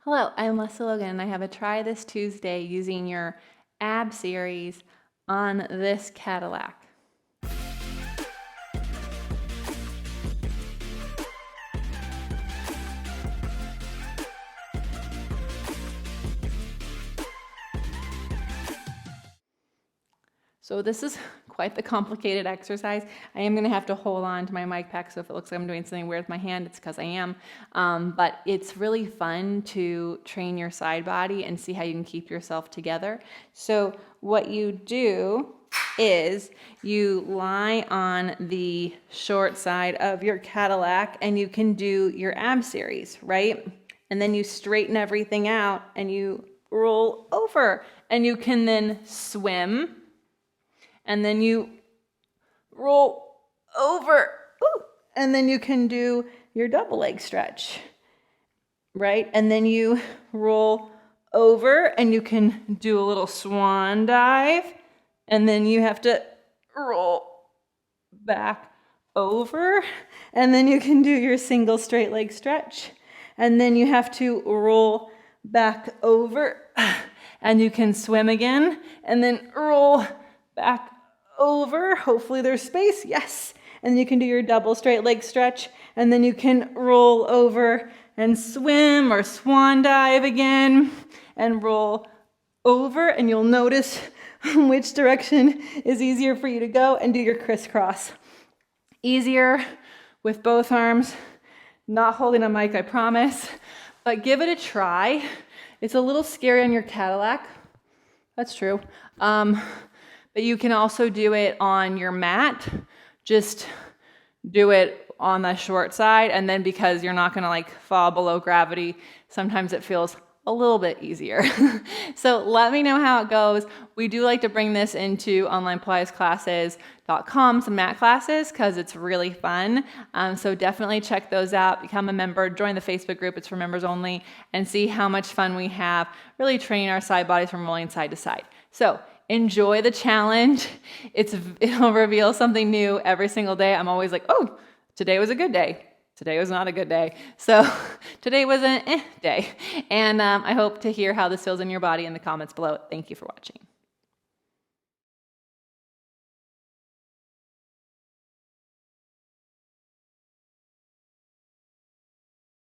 Hello, I'm Lesley Logan, and I have a try this Tuesday using your ab series on this Cadillac. So this is quite the complicated exercise. I am gonna have to hold on to my mic pack, so if it looks like I'm doing something weird with my hand, it's because I am. But it's really fun to train your side body and see how you can keep yourself together. So what you do is you lie on the short side of your Cadillac and you can do your ab series, right? And then you straighten everything out and you roll over and you can then swim. And then you roll over, and then you can do your double leg stretch, right? And then you roll over and you can do a little swan dive, and then you have to roll back over, and then you can do your single straight leg stretch, and then you have to roll back over, and you can swim again, and then roll back over. Hopefully there's space. Yes. And then you can do your double straight leg stretch, and then you can roll over and swim or swan dive again and roll over, and you'll notice which direction is easier for you to go, and do your crisscross. Easier with both arms, not holding a mic, I promise, but give it a try. It's a little scary on your Cadillac. That's true. But you can also do it on your mat. Just do it on the short side, and then because you're not gonna fall below gravity, sometimes it feels a little bit easier. So let me know how it goes. We do like to bring this into online PilatesClasses.com, some mat classes, because it's really fun. So definitely check those out, become a member, join the Facebook group, it's for members only, and see how much fun we have really training our side bodies from rolling side to side. So enjoy the challenge. It'll reveal something new every single day. I'm always like, oh, today was a good day. Today was not a good day. So today was an day. And I hope to hear how this feels in your body in the comments below. Thank you for watching.